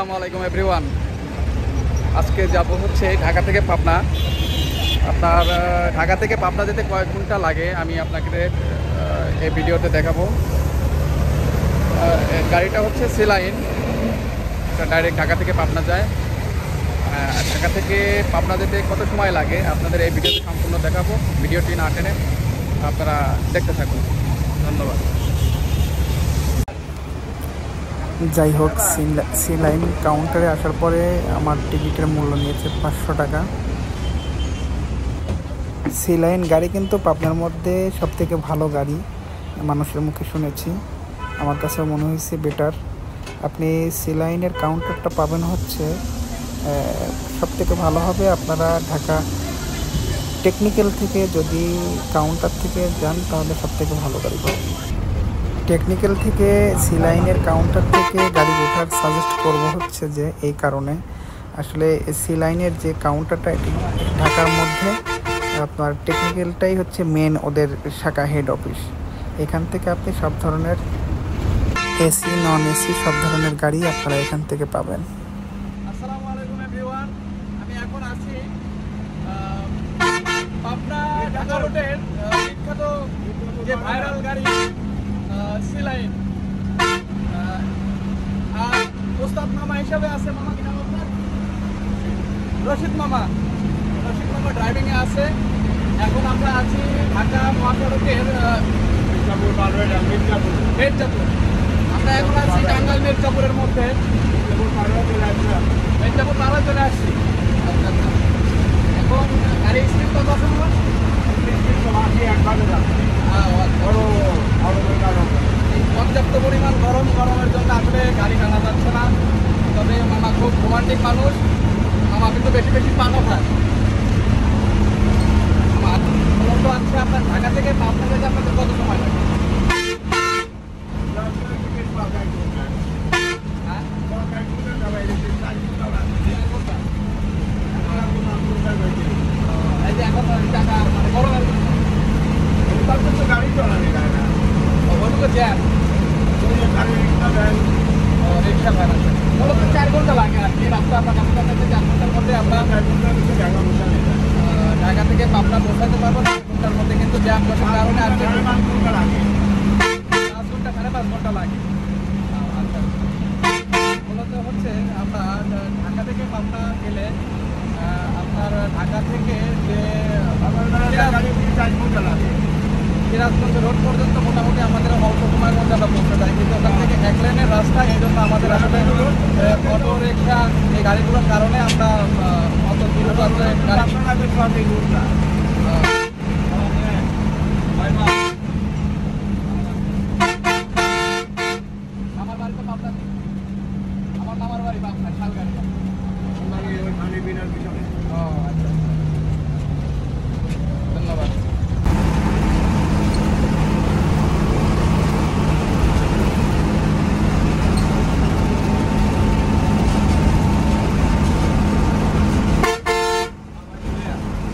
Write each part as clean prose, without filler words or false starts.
আসসালামু আলাইকুম এভরিওয়ান। আজকে যাব হচ্ছে ঢাকা থেকে পাবনা। আপনার ঢাকা থেকে পাবনা যেতে কয়েক ঘন্টা লাগে আমি আপনাকে এই ভিডিওতে দেখাবো। গাড়িটা হচ্ছে সি লাইন, এটা ডাইরেক্ট ঢাকা থেকে পাবনা যায়। ঢাকা থেকে পাবনা যেতে কত সময় লাগে আপনাদের এই ভিডিওতে সম্পূর্ণ দেখাবো। ভিডিওটি না টেনে আপনারা দেখতে থাকুন। ধন্যবাদ। যাই হোক, সি লাইন কাউন্টারে আসার পরে আমার টিকিটের মূল্য নিয়েছে 500 টাকা। সি লাইন গাড়ি কিন্তু পাবনার মধ্যে সবথেকে ভালো গাড়ি, মানুষের মুখে শুনেছি, আমার কাছে মনে হয়েছে বেটার। আপনি সি লাইনের কাউন্টারটা পাবেন হচ্ছে সবথেকে ভালো হবে আপনারা ঢাকা টেকনিক্যাল থেকে যদি কাউন্টার থেকে যান তাহলে সবথেকে ভালো গাড়ি পাবেন। টেকনিক্যাল থেকে সি লাইনের কাউন্টার থেকে গাড়ি ওঠার সাজেস্ট করব হচ্ছে যে এই কারণে, আসলে সি লাইনের যে কাউন্টারটা এটি ঢাকার মধ্যে, আপনার টেকনিক্যালটাই হচ্ছে মেন ওদের শাখা হেড অফিস। এখান থেকে আপনি সব ধরনের এসি নন এসি সব ধরনের গাড়ি আপনারা এখান থেকে পাবেন। আসসালামু আলাইকুম এভরিওয়ান। আমি এখন আছি পাবনা ঢাকা রোডের বিখ্যাত যে ভাইরাল গাড়ি সি লাইন। আর ওস্তাদ মামা হিসাবে আছে, মামা কি নাম আপনার? রশিদ মামা ড্রাইভিংয়ে আছে। এখন আমরা আছি ঢাকা মহাসড়কের মির্জাপুর। আমরা এখন আছি টাঙ্গাইল মির্জাপুরের মধ্যে। মির্জাপুর পাড়া চলে আসছি। আচ্ছা আচ্ছা, এখন গাড়ি স্পিড কত আছে আমার? পর্যাপ্ত পরিমাণ গরমের জন্য আসলে গাড়ি টানা যাচ্ছে না। তবে মামা খুব রোমান্টিক মানুষ, মামা কিন্তু বেশি বেশি পানও খায়। মূলত আছে আপনার ঢাকা থেকে পাবনা যেতে আপনাদের কত সময় লাগে? এই যে এখন টাকা মানে গরমের গাড়ি চলানি জ্যাম রিক্সা ভ্যান আছে। মূলত 4 ঘন্টা লাগে আর কি রাস্তা। আপনার কাছে 4 ঘন্টার মধ্যে আমরা ঢাকা থেকে পাবনা পৌঁছাতে পারবো। 4 ঘন্টার মধ্যে কিন্তু জ্যাম বসার কারণে আর 5 ঘন্টা লাগে, 5.5 ঘন্টা লাগে। আচ্ছা, মূলত হচ্ছে আমরা ঢাকা থেকে পাবনা গেলে আপনার ঢাকা থেকে যে সিরাজগঞ্জ রোড পর্যন্ত মোটামুটি আমাদের অল্প সময়ের মধ্যে আমরা পৌঁছে যাই, কিন্তু ওখান থেকে 1 লেনের রাস্তা। এই জন্য আমাদের আসলে অটো রিক্সা এই গাড়িগুলোর কারণে আমরা অত দ্রুত আসলে আমার বাড়ি তো পাবনা, আমার মামার বাড়ি পাবনা শালগাড়ি। ও আচ্ছা, ধন্যবাদ।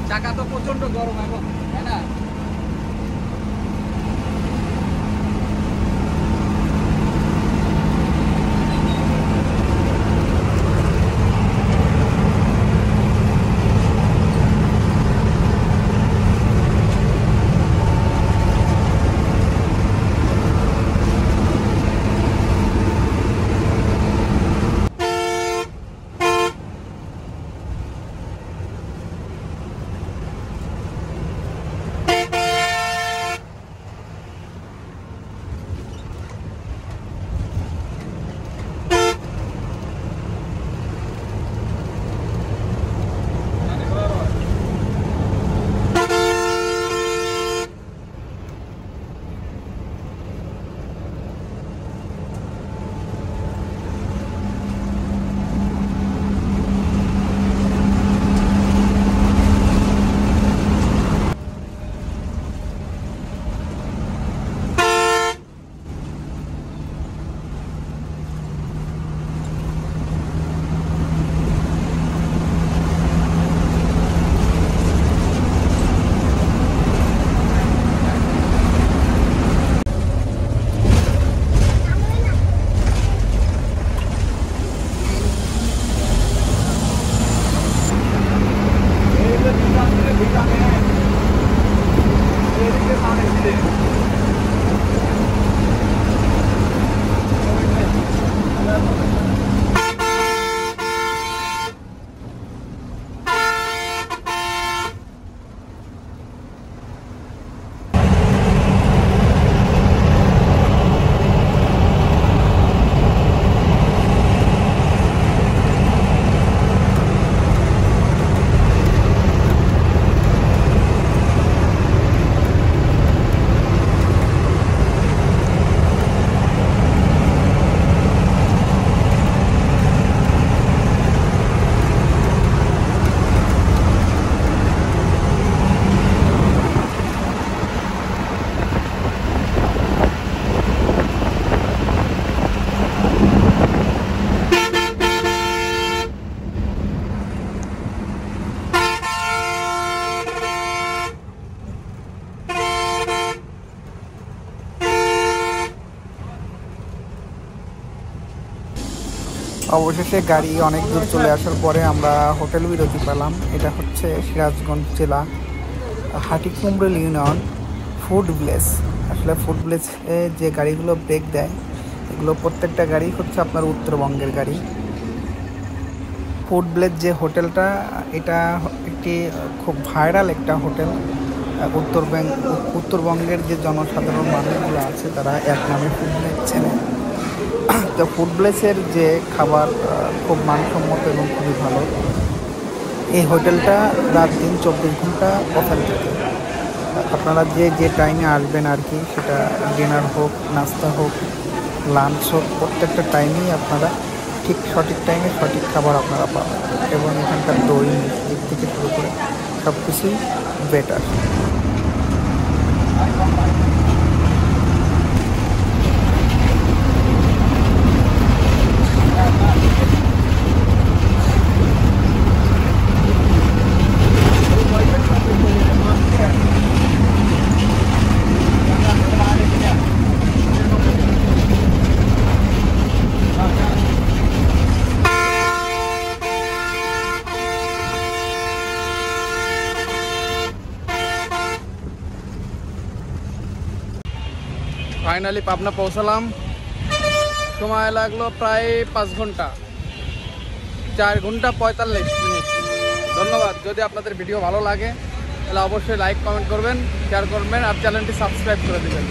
চাকা তো প্রচন্ড গরম এখন, তাই না? অবশেষে গাড়ি অনেক দূর চলে আসার পরে আমরা হোটেল বিরতি পেলাম। এটা হচ্ছে সিরাজগঞ্জ জেলা হাটিকুমরুল ইউনিয়ন ফুড ভিলেজ। আসলে ফুড ভিলেজে যে গাড়িগুলো ব্রেক দেয় এগুলো প্রত্যেকটা গাড়ি হচ্ছে আপনার উত্তরবঙ্গের গাড়ি। ফুড ভিলেজ যে হোটেলটা, এটা একটি খুব ভাইরাল একটা হোটেল। উত্তরবঙ্গের যে জনসাধারণ মানুষগুলো আছে তারা এক নামে ফুড ভিলেজ চেনে। তো ফুড ভিলেজের যে খাবার খুব মানসম্মত এবং খুবই ভালো। এই হোটেলটা রাত দিন 24 ঘন্টা ওপেন থাকে। আপনারা যে টাইমে আসবেন আর কি, সেটা ডিনার হোক, নাস্তা হোক, লাঞ্চ হোক, প্রত্যেকটা টাইমেই আপনারা ঠিক সঠিক টাইমে সঠিক খাবার আপনারা পাবেন। এবং এখানকার দই মিষ্টি থেকে শুরু করে সব কিছুই বেটার। ফাইনালি পাবনা পৌঁছালাম। সময় লাগলো প্রায় 5 ঘন্টা, 4 ঘন্টা 45 মিনিট। ধন্যবাদ। যদি আপনাদের ভিডিও ভালো লাগে তাহলে অবশ্যই লাইক কমেন্ট করবেন, শেয়ার করবেন আর চ্যানেলটি সাবস্ক্রাইব করে দেবেন।